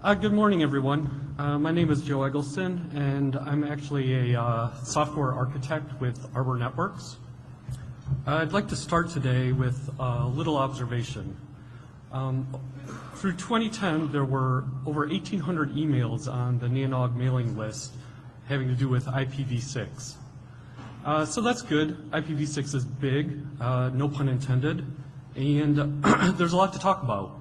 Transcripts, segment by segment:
Good morning, everyone. My name is Joe Eggleston, and I'm actually a software architect with Arbor Networks. I'd like to start today with a little observation. Through 2010, there were over 1,800 emails on the NANOG mailing list having to do with IPv6. So that's good. IPv6 is big, no pun intended, and there's a lot to talk about.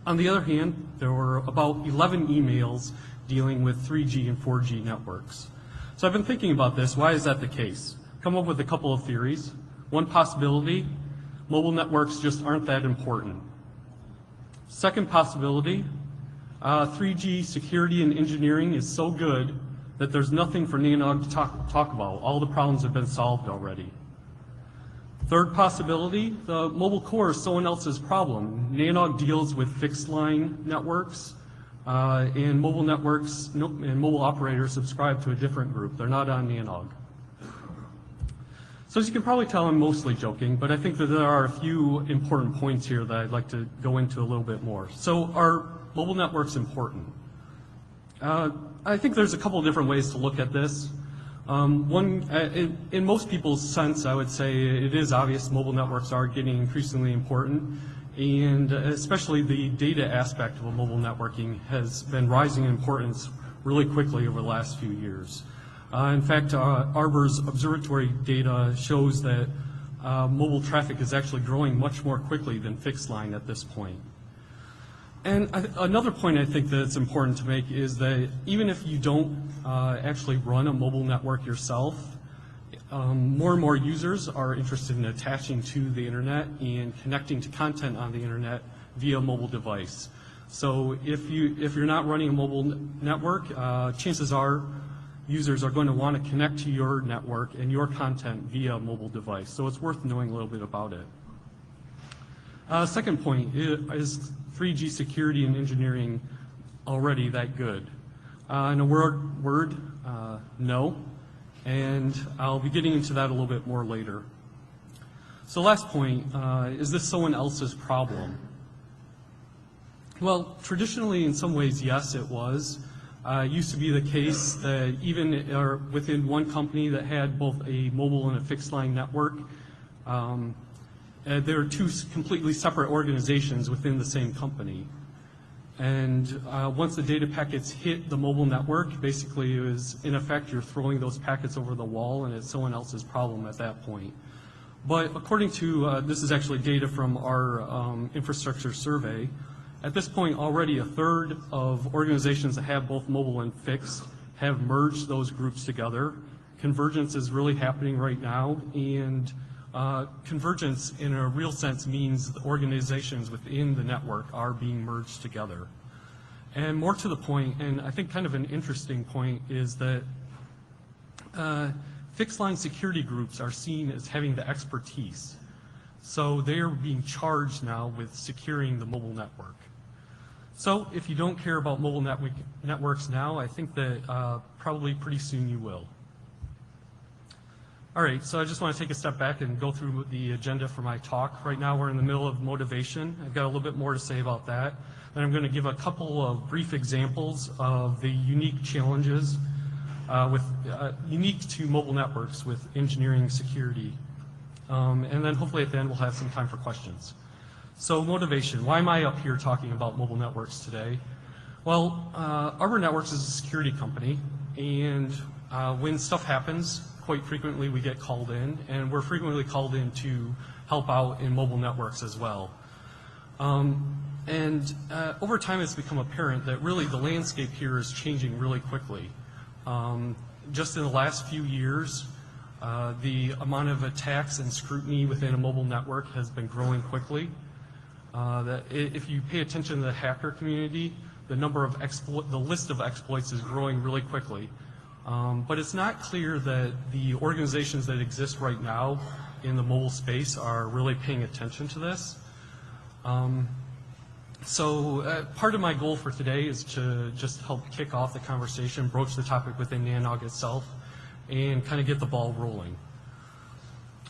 On the other hand, there were about 11 emails dealing with 3G and 4G networks. So I've been thinking about this. Why is that the case? Come up with a couple of theories. One possibility, mobile networks just aren't that important. Second possibility, 3G security and engineering is so good that there's nothing for NANOG to talk about. All the problems have been solved already. Third possibility, the mobile core is someone else's problem. NANOG deals with fixed line networks, and mobile networks and mobile operators subscribe to a different group. They're not on NANOG. So as you can probably tell, I'm mostly joking, but I think that there are a few important points here that I'd like to go into a little bit more. So are mobile networks important? I think there's a couple of different ways to look at this. In most people's sense, I would say it is obvious mobile networks are getting increasingly important, and especially the data aspect of a mobile networking has been rising in importance really quickly over the last few years. In fact, Arbor's observatory data shows that mobile traffic is actually growing much more quickly than fixed line at this point. And another point I think that it's important to make is that even if you don't actually run a mobile network yourself, more and more users are interested in attaching to the internet and connecting to content on the internet via a mobile device. So if you're not running a mobile network, chances are users are going to want to connect to your network and your content via a mobile device. So it's worth knowing a little bit about it. Second point is 3G security and engineering already that good? In a word, no, and I'll be getting into that a little bit more later. So last point, is this someone else's problem? Well, traditionally in some ways, yes, it was. It used to be the case that even within one company that had both a mobile and a fixed line network, there are two completely separate organizations within the same company. And once the data packets hit the mobile network, basically it was, in effect, you're throwing those packets over the wall and it's someone else's problem at that point. But according to, this is actually data from our infrastructure survey, at this point already a third of organizations that have both mobile and fixed have merged those groups together. Convergence is really happening right now, and convergence in a real sense means the organizations within the network are being merged together. And more to the point, and I think kind of an interesting point, is that fixed line security groups are seen as having the expertise. So they are being charged now with securing the mobile network. So if you don't care about mobile networks now, I think that probably pretty soon you will. All right, so I just want to take a step back and go through the agenda for my talk. Right now we're in the middle of motivation. I've got a little bit more to say about that. And I'm going to give a couple of brief examples of the unique challenges unique to mobile networks with engineering security. And then hopefully at the end we'll have some time for questions. So motivation, why am I up here talking about mobile networks today? Well, Arbor Networks is a security company, and when stuff happens, quite frequently we get called in, and we're frequently called in to help out in mobile networks as well. Over time it's become apparent that really the landscape here is changing really quickly. Just in the last few years, the amount of attacks and scrutiny within a mobile network has been growing quickly. If you pay attention to the hacker community, the list of exploits is growing really quickly. But it's not clear that the organizations that exist right now in the mobile space are really paying attention to this. So part of my goal for today is to just help kick off the conversation, broach the topic within NANOG itself, and kind of get the ball rolling.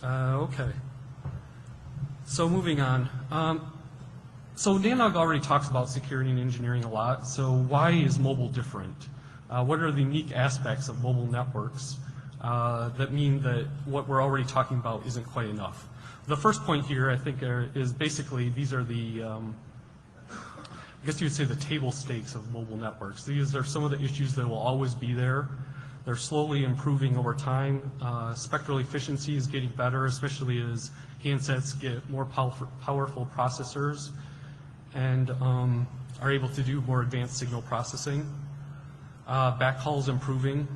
Okay. So moving on. So NANOG already talks about security and engineering a lot, so why is mobile different? What are the unique aspects of mobile networks that mean that what we're already talking about isn't quite enough? The first point here, I think, is basically these are the, I guess you would say the table stakes of mobile networks. These are some of the issues that will always be there. They're slowly improving over time. Spectral efficiency is getting better, especially as handsets get more powerful processors and are able to do more advanced signal processing. Backhaul is improving.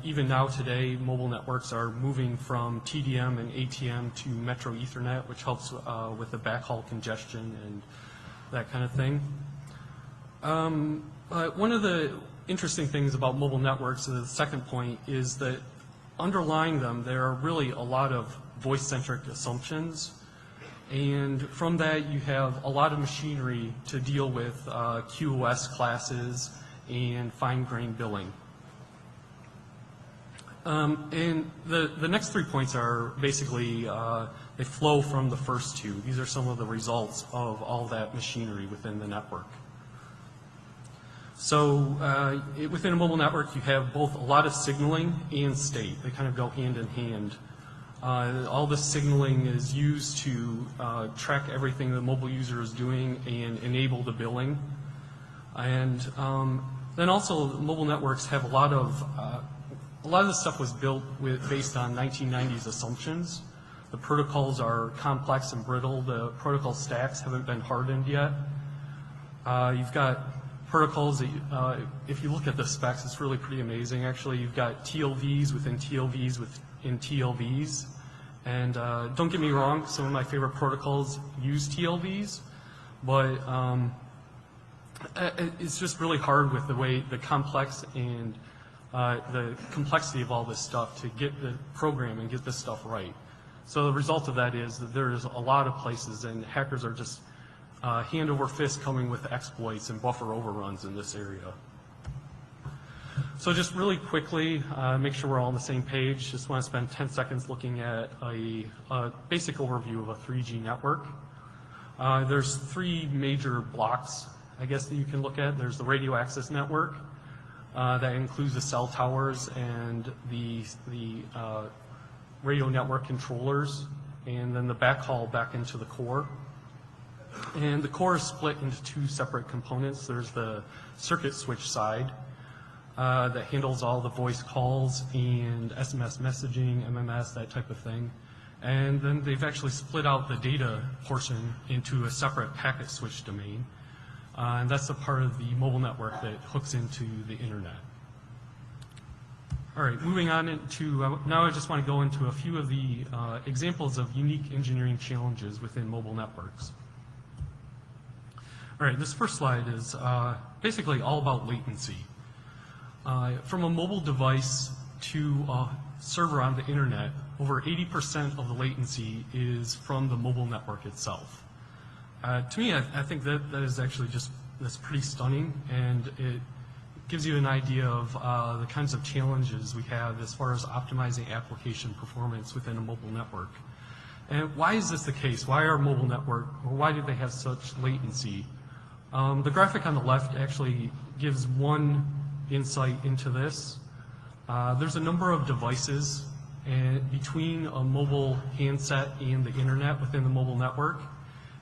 Even now today, mobile networks are moving from TDM and ATM to Metro Ethernet, which helps with the backhaul congestion and that kind of thing. One of the interesting things about mobile networks, the second point, is that underlying them, there are really a lot of voice-centric assumptions. And from that, you have a lot of machinery to deal with QoS classes and fine-grained billing. And the next 3 points are basically, they flow from the first two. These are some of the results of all that machinery within the network. So within a mobile network, you have both a lot of signaling and state. They kind of go hand in hand. All this signaling is used to track everything the mobile user is doing and enable the billing. And then also, mobile networks have a lot of this stuff was built based on 1990s assumptions. The protocols are complex and brittle. The protocol stacks haven't been hardened yet. You've got protocols that, if you look at the specs, it's really pretty amazing. Actually, you've got TLVs within TLVs within TLVs. And don't get me wrong, some of my favorite protocols use TLVs, but it's just really hard with the way the complex and the complexity of all this stuff to get the program and get this stuff right. So the result of that is that there's a lot of places, and hackers are just hand over fist coming with exploits and buffer overruns in this area. So just really quickly, make sure we're all on the same page. Just want to spend 10 seconds looking at a basic overview of a 3G network. There's 3 major blocks, I guess, that you can look at. There's the radio access network. That includes the cell towers and the radio network controllers, and then the backhaul back into the core. And the core is split into 2 separate components. There's the circuit switch side that handles all the voice calls and SMS messaging, MMS, that type of thing. And then they've actually split out the data portion into a separate packet switch domain. And that's the part of the mobile network that hooks into the internet. All right, moving on into, now I just want to go into a few of the examples of unique engineering challenges within mobile networks. All right, this first slide is basically all about latency. From a mobile device to a server on the internet, over 80% of the latency is from the mobile network itself. To me, I think that is actually that's pretty stunning, and it gives you an idea of the kinds of challenges we have as far as optimizing application performance within a mobile network. And why is this the case? Why are mobile network, or why do they have such latency? The graphic on the left actually gives one insight into this. There's a number of devices between a mobile handset and the internet within the mobile network.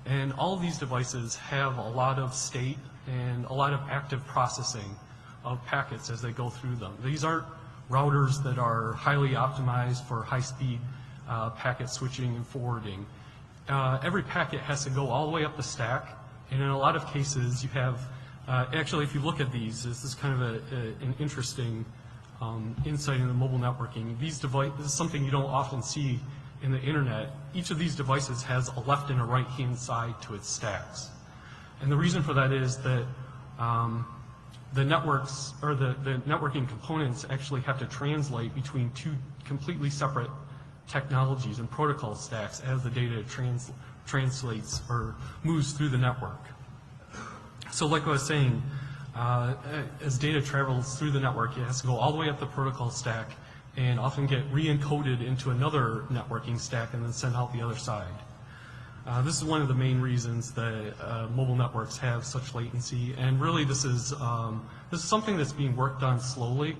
And all of these devices have a lot of state and a lot of active processing of packets as they go through them. These aren't routers that are highly optimized for high-speed packet switching and forwarding. Every packet has to go all the way up the stack, and in a lot of cases you have, actually if you look at these, this is kind of an interesting insight into mobile networking. This is something you don't often see in the internet. Each of these devices has a left and a right-hand side to its stacks. And the reason for that is that the networks, or the networking components actually have to translate between 2 completely separate technologies and protocol stacks as the data translates or moves through the network. So like I was saying, as data travels through the network, it has to go all the way up the protocol stack and often get re-encoded into another networking stack and then sent out the other side. This is one of the main reasons that mobile networks have such latency, and really this is something that's being worked on slowly.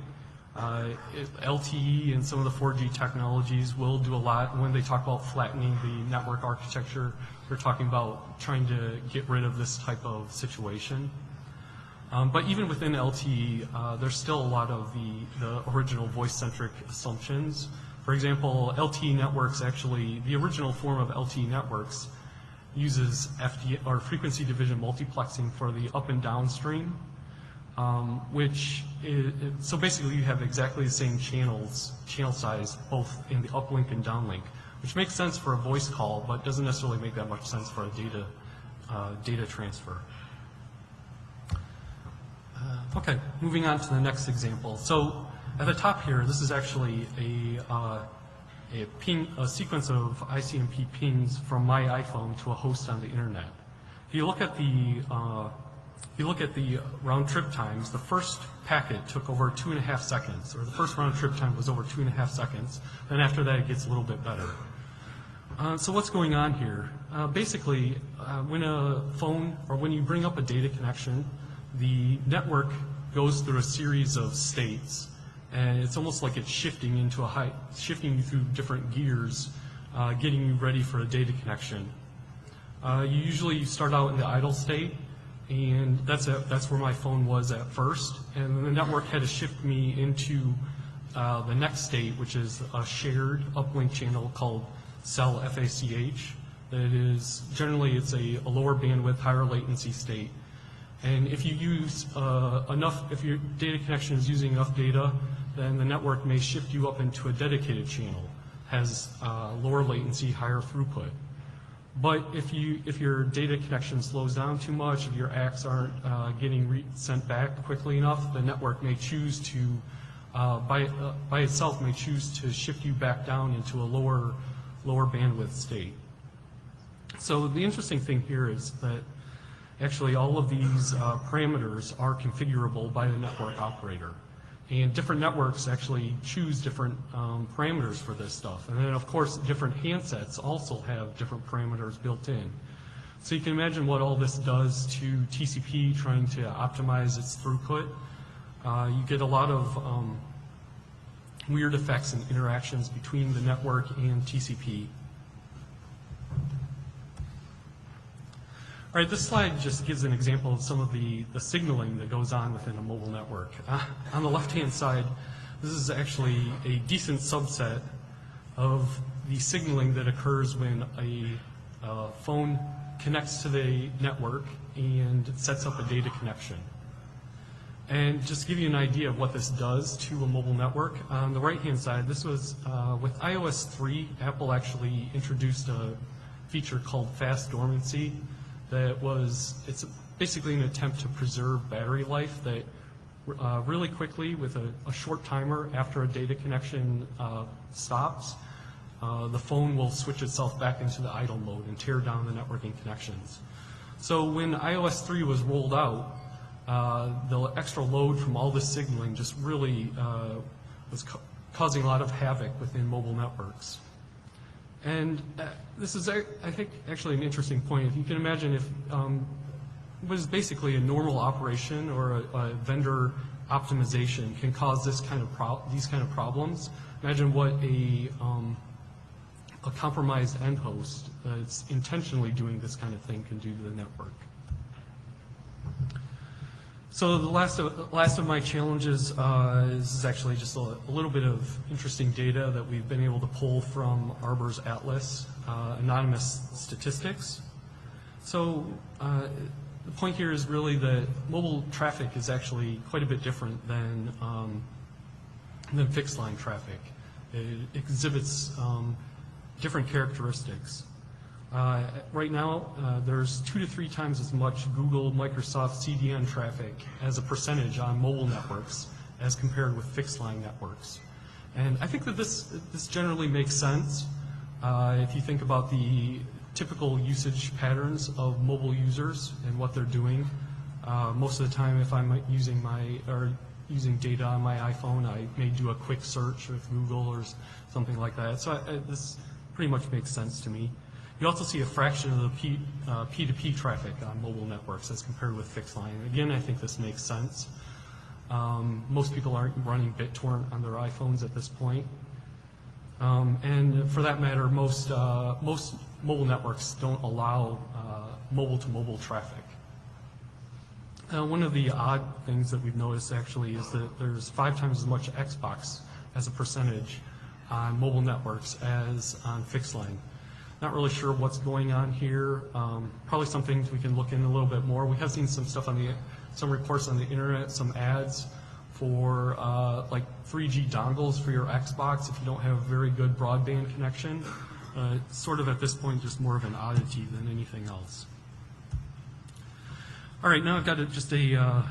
LTE and some of the 4G technologies will do a lot. When they talk about flattening the network architecture, they're talking about trying to get rid of this type of situation. But even within LTE, there's still a lot of the original voice-centric assumptions. For example, LTE networks actually, the original form of LTE networks uses or frequency division multiplexing for the up and downstream, which is, so basically you have exactly the same channel size both in the uplink and downlink, which makes sense for a voice call, but doesn't necessarily make that much sense for a data transfer. Okay, moving on to the next example. So at the top here, this is actually a sequence of ICMP pings from my iPhone to a host on the internet. If you look at the round trip times, the first packet took over 2.5 seconds, or the first round trip time was over 2.5 seconds. Then after that, it gets a little bit better. So what's going on here? Basically, when a phone or when you bring up a data connection, the network goes through a series of states, and it's almost like it's shifting you through different gears, getting you ready for a data connection. You usually start out in the idle state, and that's where my phone was at first, and then the network had to shift me into the next state, which is a shared uplink channel called cell FACH. That is, generally it's a lower bandwidth, higher latency state. And if you use if your data connection is using enough data, then the network may shift you up into a dedicated channel, has lower latency, higher throughput. But if your data connection slows down too much, if your ACKs aren't getting sent back quickly enough, the network may choose to, by itself, may choose to shift you back down into a lower bandwidth state. So the interesting thing here is that actually all of these parameters are configurable by the network operator. And different networks actually choose different parameters for this stuff. And then, of course, different handsets also have different parameters built in. So you can imagine what all this does to TCP trying to optimize its throughput. You get a lot of weird effects and interactions between the network and TCP. All right, this slide just gives an example of some of the signaling that goes on within a mobile network. On the left-hand side, this is actually a decent subset of the signaling that occurs when a phone connects to the network and sets up a data connection. And just to give you an idea of what this does to a mobile network, on the right-hand side, this was with iOS 3, Apple actually introduced a feature called fast dormancy. It's basically an attempt to preserve battery life that really quickly with a short timer after a data connection stops, the phone will switch itself back into the idle mode and tear down the networking connections. So when iOS 3 was rolled out, the extra load from all this signaling just really was causing a lot of havoc within mobile networks. And this is, I think, actually an interesting point. If you can imagine if it was basically a normal operation or a vendor optimization can cause these kind of problems. Imagine what a compromised end host that's intentionally doing this kind of thing can do to the network. So the last of my challenges is actually just a little bit of interesting data that we've been able to pull from Arbor's Atlas, anonymous statistics. So the point here is really that mobile traffic is actually quite a bit different than fixed line traffic. It exhibits different characteristics. Right now, there's 2 to 3 times as much Google, Microsoft CDN traffic as a percentage on mobile networks as compared with fixed line networks. And I think that this generally makes sense if you think about the typical usage patterns of mobile users and what they're doing. Most of the time, if I'm using data on my iPhone, I may do a quick search with Google or something like that. So this pretty much makes sense to me. You also see a fraction of the P2P traffic on mobile networks as compared with fixed line. Again, I think this makes sense. Most people aren't running BitTorrent on their iPhones at this point. And for that matter, most mobile networks don't allow mobile-to-mobile traffic. One of the odd things that we've noticed actually is that there's 5 times as much Xbox as a percentage on mobile networks as on fixed line. Not really sure what's going on here. Probably some things we can look in a little bit more. We have seen some stuff on some reports on the internet, some ads for like 3G dongles for your Xbox if you don't have a very good broadband connection. It's sort of at this point just more of an oddity than anything else. All right, now I've got I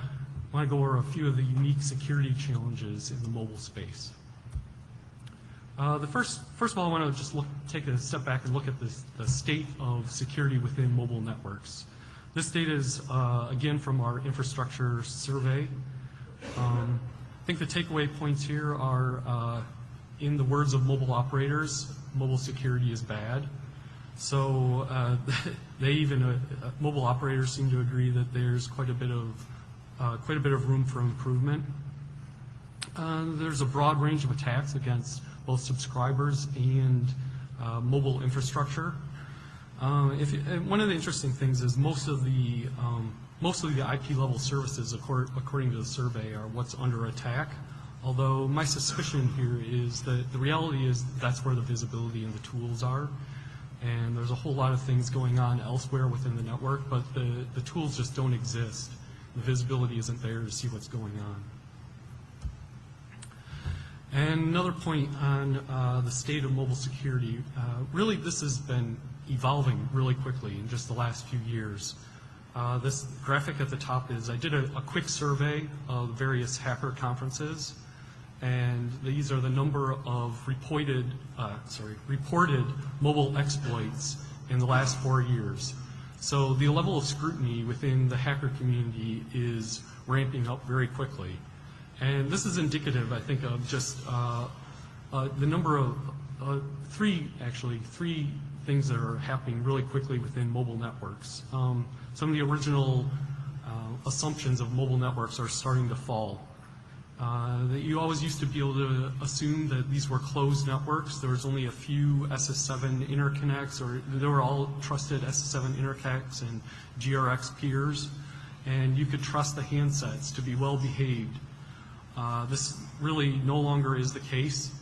want to go over a few of the unique security challenges in the mobile space. First of all, I want to just take a step back and look at the state of security within mobile networks. This data is, again, from our infrastructure survey. I think the takeaway points here are, in the words of mobile operators, mobile security is bad. So mobile operators seem to agree that there's quite a bit of room for improvement. There's a broad range of attacks against both subscribers and mobile infrastructure. One of the interesting things is most of the IP level services, according to the survey, are what's under attack. Although my suspicion here is that the reality is that's where the visibility and the tools are. And there's a whole lot of things going on elsewhere within the network, but the tools just don't exist. The visibility isn't there to see what's going on. And another point on the state of mobile security, really this has been evolving really quickly in just the last few years. This graphic at the top is, I did a quick survey of various hacker conferences, and these are the number of reported mobile exploits in the last 4 years. So the level of scrutiny within the hacker community is ramping up very quickly. And this is indicative, I think, of just the number of three things that are happening really quickly within mobile networks. Some of the original assumptions of mobile networks are starting to fall. That you always used to be able to assume that these were closed networks. There was only a few SS7 interconnects, or they were all trusted SS7 interconnects and GRX peers, and you could trust the handsets to be well behaved. This really no longer is the case.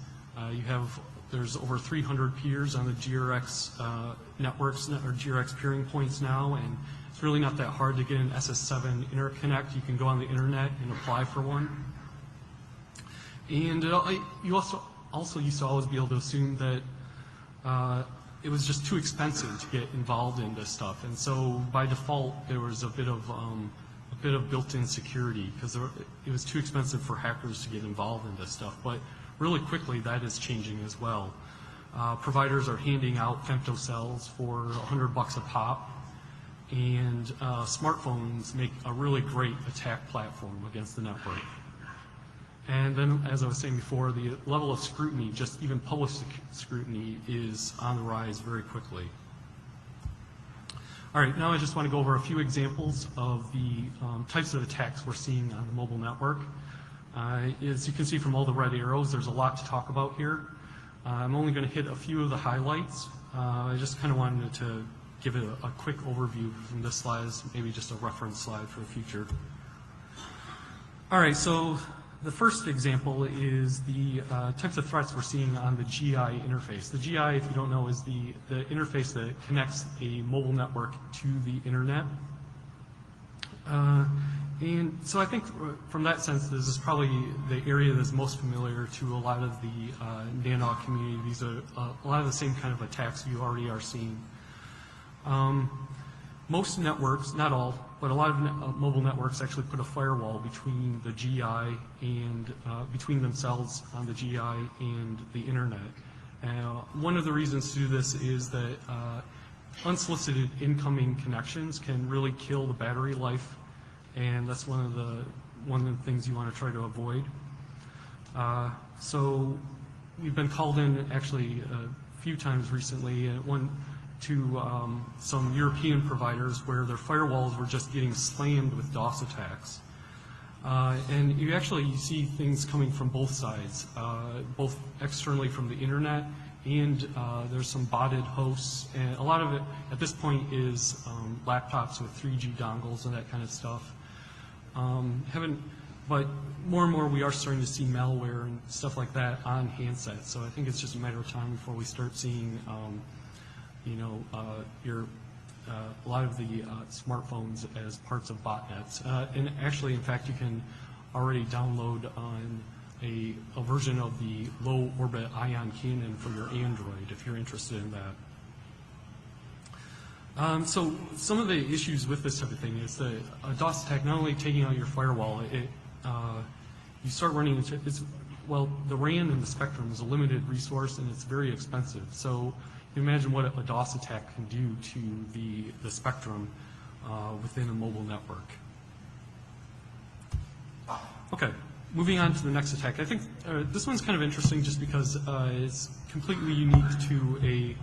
There's over 300 peers on the GRX networks, or GRX peering points now, and it's really not that hard to get an SS7 interconnect. You can go on the internet and apply for one. And you also used to always be able to assume that it was just too expensive to get involved in this stuff, and so by default there was a bit of built-in security because it was too expensive for hackers to get involved in this stuff. But really quickly that is changing as well. Providers are handing out femtocells for $100 a pop, and smartphones make a really great attack platform against the network. And then, as I was saying before, the level of scrutiny, just even public scrutiny, is on the rise very quickly. All right, now I just want to go over a few examples of the types of attacks we're seeing on the mobile network. As you can see from all the red arrows, there's a lot to talk about here. I'm only going to hit a few of the highlights. I just kind of wanted to give it a quick overview from this slide as maybe just a reference slide for the future. All right, so the first example is the types of threats we're seeing on the GI interface. The GI, if you don't know, is the interface that connects a mobile network to the internet. And so I think from that sense, this is probably the area that's most familiar to a lot of the NANOG community. These are a lot of the same kind of attacks you already are seeing. Most networks, not all, but a lot of mobile networks actually put a firewall between the GI and between themselves on the GI and the internet. One of the reasons to do this is that unsolicited incoming connections can really kill the battery life, and that's one of the things you want to try to avoid. So we've been called in actually a few times recently. to some European providers where their firewalls were just getting slammed with DOS attacks. And you see things coming from both sides, both externally from the internet, and there's some botted hosts, and a lot of it at this point is laptops with 3G dongles and that kind of stuff. But more and more we are starting to see malware and stuff like that on handsets, so I think it's just a matter of time before we start seeing a lot of the smartphones as parts of botnets. And actually, in fact, you can already download on a version of the low orbit ion cannon for your Android if you're interested in that. So some of the issues with this type of thing is that a DOS attack not only taking out your firewall, you start running into the RAN in the spectrum is a limited resource and it's very expensive. So you imagine what a DOS attack can do to the spectrum within a mobile network. Okay, moving on to the next attack. I think this one's kind of interesting just because it's completely unique to a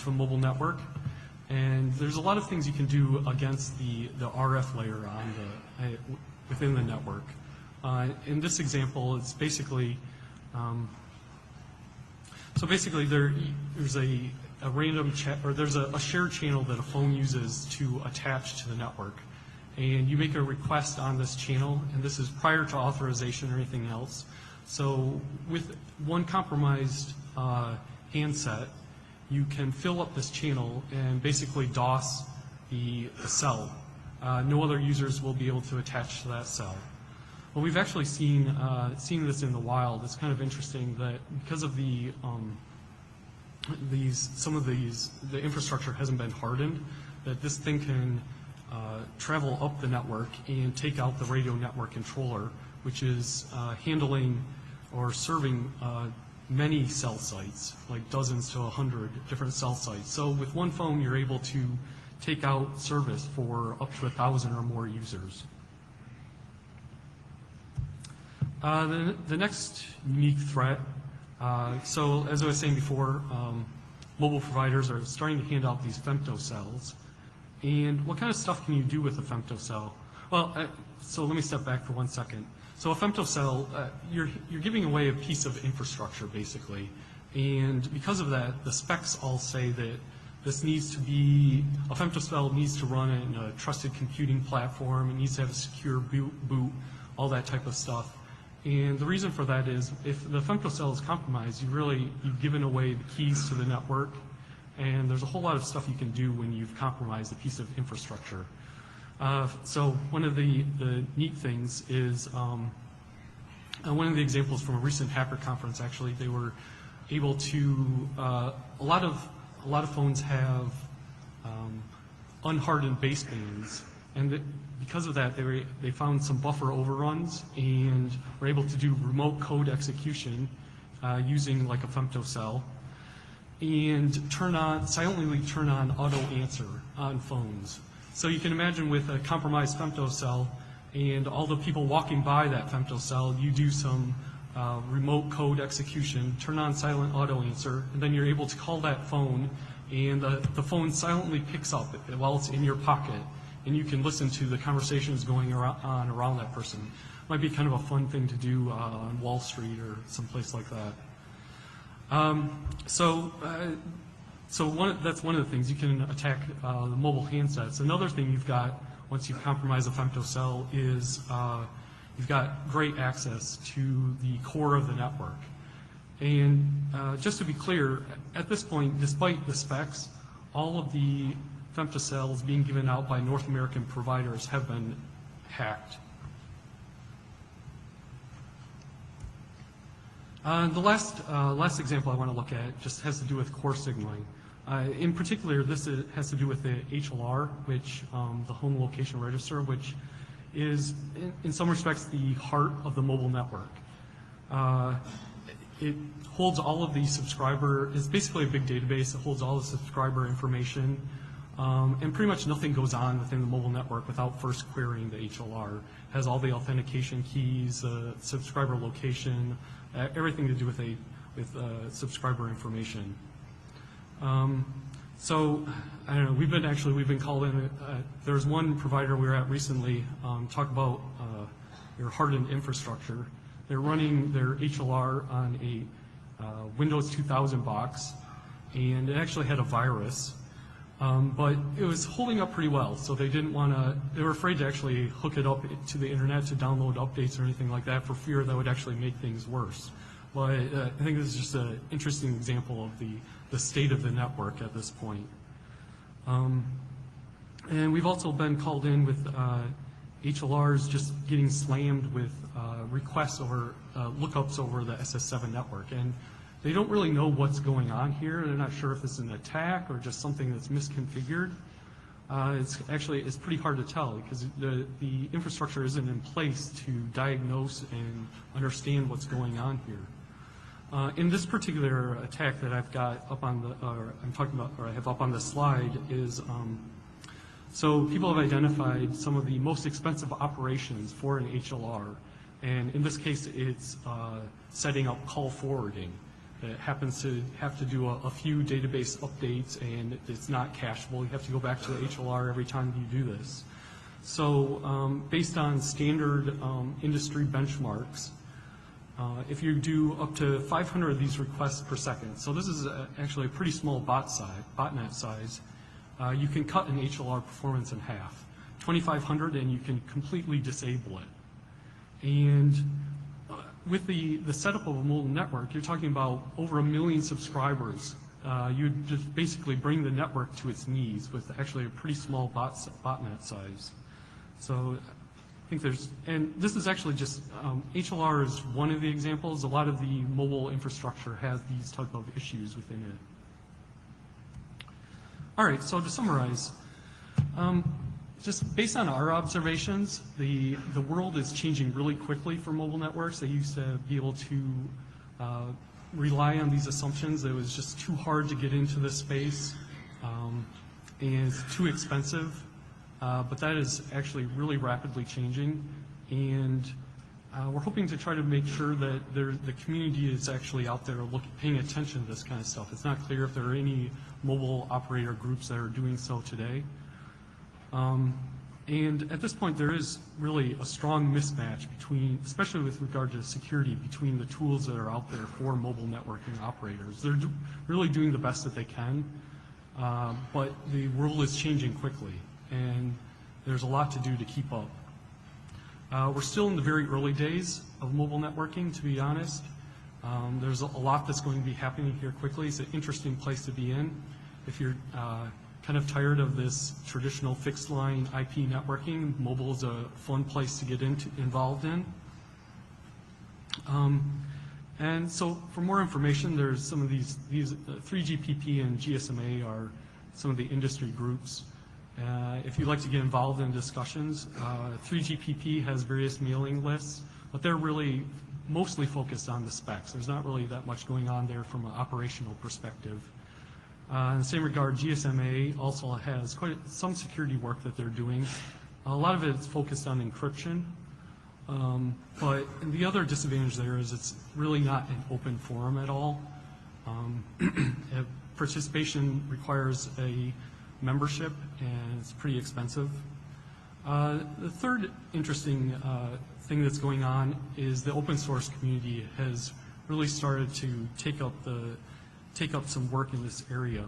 mobile network, and there's a lot of things you can do against the RF layer on within the network. In this example, it's basically there's a random there's a shared channel that a phone uses to attach to the network, and you make a request on this channel, and this is prior to authorization or anything else. So with one compromised handset, you can fill up this channel and basically DOS the cell. No other users will be able to attach to that cell. Well, we've actually seen this in the wild. It's kind of interesting that because of the infrastructure hasn't been hardened, that this thing can travel up the network and take out the radio network controller, which is handling or serving many cell sites, like dozens to 100 different cell sites. So with one phone, you're able to take out service for up to 1,000 or more users. The next unique threat, so as I was saying before, mobile providers are starting to hand out these femtocells. And what kind of stuff can you do with a femtocell? Well, so let me step back for 1 second. So a femtocell, you're giving away a piece of infrastructure, basically. And because of that, the specs all say that this needs to be, a femtocell needs to run in a trusted computing platform, it needs to have a secure boot, all that type of stuff. And the reason for that is if the femtocell is compromised, you've given away the keys to the network, and there's a whole lot of stuff you can do when you've compromised a piece of infrastructure. So one of the neat things is, one of the examples from a recent hacker conference, actually, they were able to, a lot of phones have unhardened basebands, and because of that, they found some buffer overruns and were able to do remote code execution using like a femtocell, and silently turn on auto answer on phones. So you can imagine with a compromised femtocell and all the people walking by that femtocell, you do some remote code execution, turn on silent auto answer, and then you're able to call that phone, and the phone silently picks up while it's in your pocket, and you can listen to the conversations going on around that person. Might be kind of a fun thing to do on Wall Street or someplace like that. That's one of the things. You can attack the mobile handsets. Another thing you've got once you've compromised a femtocell is you've got great access to the core of the network. And just to be clear, at this point, despite the specs, all of the femtocells being given out by North American providers have been hacked. The last example I want to look at just has to do with core signaling. In particular, this has to do with the HLR, which the home location register, which is in some respects the heart of the mobile network. It holds all of the it's basically a big database. It holds all the subscriber information, and pretty much nothing goes on within the mobile network without first querying the HLR. It has all the authentication keys, subscriber location, everything to do with subscriber information. So, I don't know, we've been called in, there was one provider we were at recently, talk about your hardened infrastructure. They're running their HLR on a Windows 2000 box, and it actually had a virus, but it was holding up pretty well, so they were afraid to actually hook it up to the internet to download updates or anything like that for fear that would actually make things worse. But I think this is just an interesting example of the state of the network at this point. And we've also been called in with HLRs just getting slammed with requests over lookups over the SS7 network. And they don't really know what's going on here. They're not sure if it's an attack or just something that's misconfigured. It's pretty hard to tell because the infrastructure isn't in place to diagnose and understand what's going on here. In this particular attack that I've got up on the, I have up on the slide is, so people have identified some of the most expensive operations for an HLR, and in this case, it's setting up call forwarding. It happens to have to do a few database updates, and it's not cacheable. You have to go back to the HLR every time you do this. So, based on standard industry benchmarks, if you do up to 500 of these requests per second, so this is actually a pretty small botnet size, you can cut an HLR performance in half. 2,500 and you can completely disable it. And with the setup of a mobile network, you're talking about over 1 million subscribers. You'd just basically bring the network to its knees with actually a pretty small botnet size. So I think and this is actually just, HLR is one of the examples. A lot of the mobile infrastructure has these type of issues within it. All right, so to summarize, just based on our observations, the world is changing really quickly for mobile networks. They used to be able to rely on these assumptions. It was just too hard to get into this space, and it's too expensive. But that is actually really rapidly changing, and we're hoping to try to make sure that the community is actually out there paying attention to this kind of stuff. It's not clear if there are any mobile operator groups that are doing so today. And at this point, there is really a strong mismatch between, especially with regard to security, between the tools that are out there for mobile networking operators. They're really doing the best that they can, but the world is changing quickly, and there's a lot to do to keep up. We're still in the very early days of mobile networking, to be honest. There's a lot that's going to be happening here quickly. It's an interesting place to be in. If you're kind of tired of this traditional fixed line IP networking, mobile is a fun place to get involved in. And so for more information, there's some of these 3GPP and GSMA are some of the industry groups. If you'd like to get involved in discussions, 3GPP has various mailing lists, but they're really mostly focused on the specs. There's not really that much going on there from an operational perspective. In the same regard, GSMA also has quite some security work that they're doing. A lot of it is focused on encryption, but the other disadvantage there is it's really not an open forum at all. Participation requires a membership, and it's pretty expensive. The third interesting thing that's going on is the open source community has really started to take up some work in this area.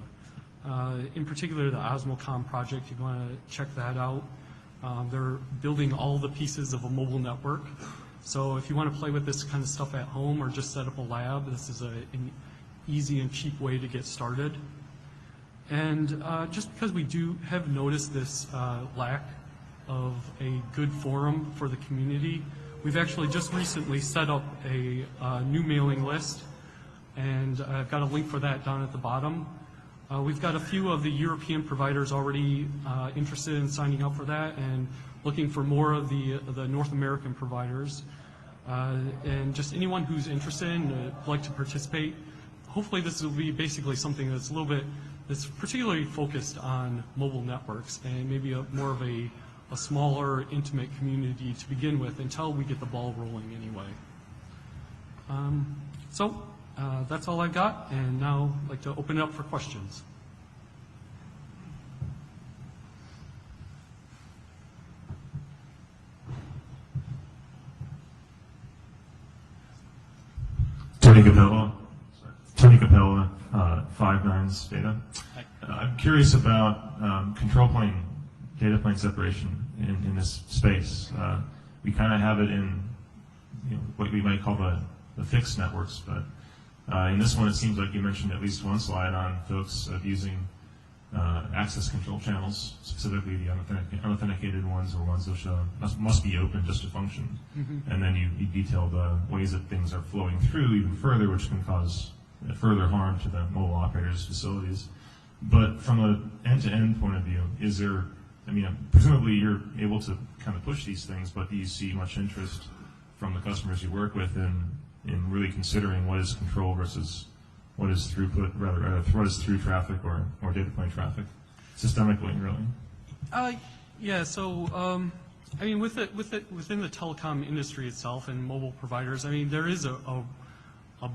In particular, the Osmocom project, if you want to check that out. They're building all the pieces of a mobile network. So if you want to play with this kind of stuff at home or just set up a lab, this is an easy and cheap way to get started. And just because we have noticed this lack of a good forum for the community, we've actually just recently set up a new mailing list, and I've got a link for that down at the bottom. We've got a few of the European providers already interested in signing up for that and looking for more of the North American providers. And just anyone who's interested and would like to participate, hopefully this will be basically something that's a little bit, that's particularly focused on mobile networks and maybe more of a smaller, intimate community to begin with until we get the ball rolling anyway. That's all I've got, and now I'd like to open it up for questions. Tony Capella, Five Nines Data. I'm curious about control plane, data plane separation in this space. We kind of have it in what we might call the fixed networks, but in this one it seems like you mentioned at least one slide on folks of using access control channels, specifically the unauthenticated ones or ones which must be open just to function. Mm-hmm. And then you detailed ways that things are flowing through even further, which can cause further harm to the mobile operators' facilities. But from an end-to-end point of view, is there, presumably you're able to kind of push these things, but do you see much interest from the customers you work with in really considering what is control versus what is throughput, rather what is through traffic or data plane traffic, systemically, really? Yeah. So, within the telecom industry itself and mobile providers, there is a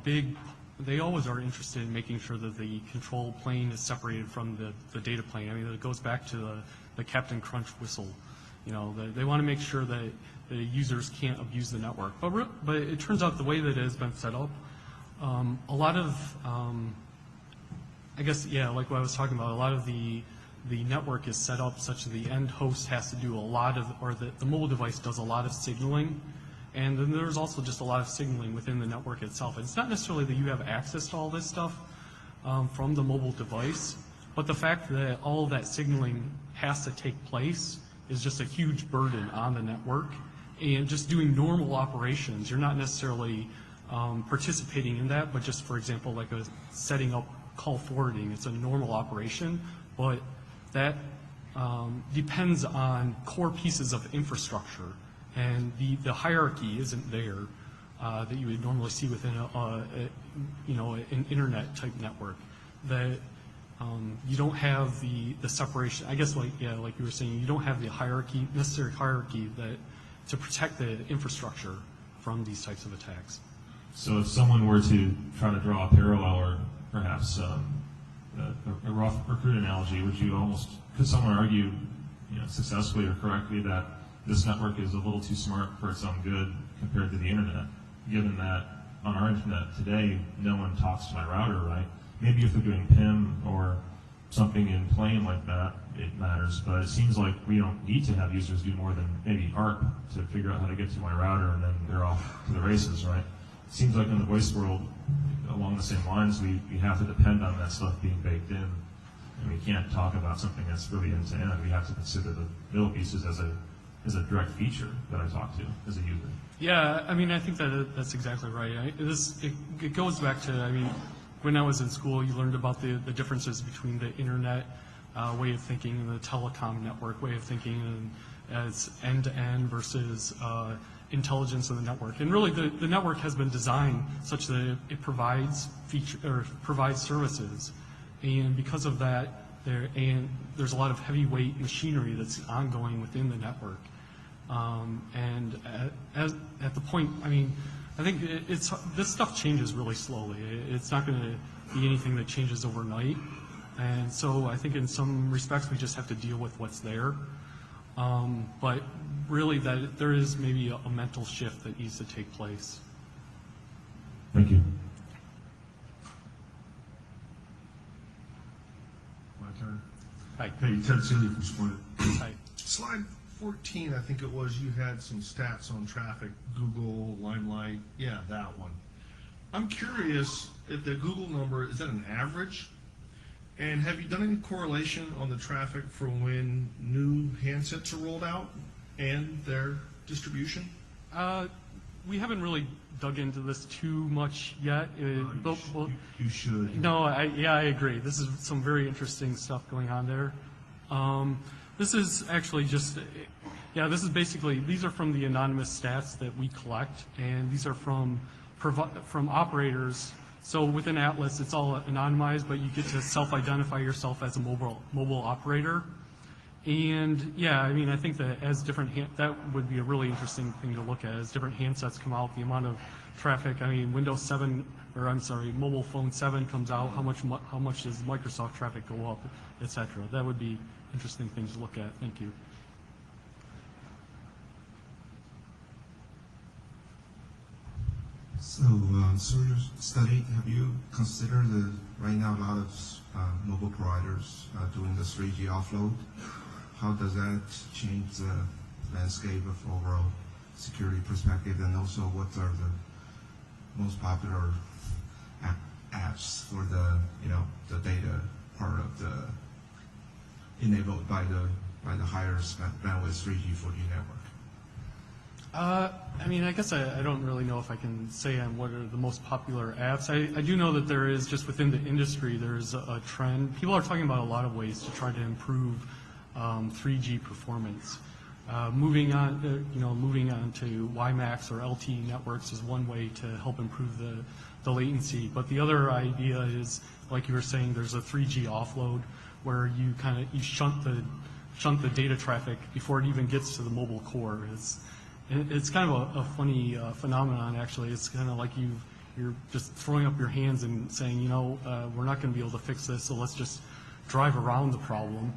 big. They always are interested in making sure that the control plane is separated from the data plane. It goes back to the Captain Crunch whistle. They want to make sure that the users can't abuse the network. But it turns out the way that it has been set up, a lot of, like what I was talking about, a lot of the network is set up such that the end host has to do a lot of, or the mobile device does a lot of signaling. And then there's also just a lot of signaling within the network itself. And it's not necessarily that you have access to all this stuff from the mobile device, but the fact that all of that signaling has to take place is just a huge burden on the network. And just doing normal operations, you're not necessarily participating in that, but just, for example, like setting up call forwarding, it's a normal operation, but that depends on core pieces of infrastructure. And the hierarchy isn't there that you would normally see within an internet type network. That you don't have the separation. I guess like you were saying, you don't have the necessary hierarchy to protect the infrastructure from these types of attacks. So if someone were to try to draw a parallel or perhaps a rough recruit analogy, could someone argue successfully or correctly that this network is a little too smart for its own good compared to the internet, given that on our internet today, no one talks to my router, right? Maybe if they're doing PIM or something in plane like that, it matters, but it seems like we don't need to have users do more than maybe ARP to figure out how to get to my router, and then they're off to the races, right? It seems like in the voice world, along the same lines, we have to depend on that stuff being baked in, and we can't talk about something that's really end-to-end. We have to consider the middle pieces as a direct feature that I talk to as a user. Yeah, I think that's exactly right. It goes back to, when I was in school, you learned about the differences between the internet way of thinking and the telecom network way of thinking, as end-to-end versus intelligence of the network. And really, the network has been designed such that it provides services, and because of that, there's a lot of heavyweight machinery that's ongoing within the network. And at the point, I think this stuff changes really slowly. It's not going to be anything that changes overnight. And so I think in some respects we just have to deal with what's there. But really there is maybe a mental shift that needs to take place. Thank you. My turn. Hi. Hey, Ted Cindy from Split. Hi. Slide 14, I think it was, you had some stats on traffic, Google, Limelight, yeah, that one. I'm curious if the Google number, is that an average? And have you done any correlation on the traffic for when new handsets are rolled out and their distribution? We haven't really dug into this too much yet. You should. No, I agree. This is some very interesting stuff going on there. This is actually just, this is basically, these are from the anonymous stats that we collect, and these are from operators. So within Atlas, it's all anonymized, but you get to self-identify yourself as a mobile operator. And I think that as that would be a really interesting thing to look at. As different handsets come out, the amount of traffic. Windows 7, mobile phone 7 comes out. How much does Microsoft traffic go up, etc. That would be interesting things to look at. Thank you. So, through your study, have you considered right now a lot of mobile providers doing the 3G offload? How does that change the landscape of overall security perspective, and also what are the most popular apps for the the data part of the enabled by the higher bandwidth 3G 4G network? I mean, I guess I don't really know if I can say on what are the most popular apps. I do know that there is, just within the industry, there's a trend. People are talking about a lot of ways to try to improve 3G performance. Moving on to WiMAX or LTE networks is one way to help improve the latency. But the other idea is, like you were saying, there's a 3G offload where you shunt the data traffic before it even gets to the mobile core. It's kind of a funny phenomenon, actually. It's kind of like you're just throwing up your hands and saying, we're not going to be able to fix this, so let's just drive around the problem.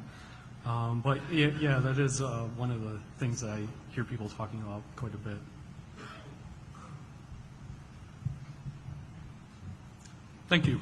But yeah, that is one of the things that I hear people talking about quite a bit. Thank you.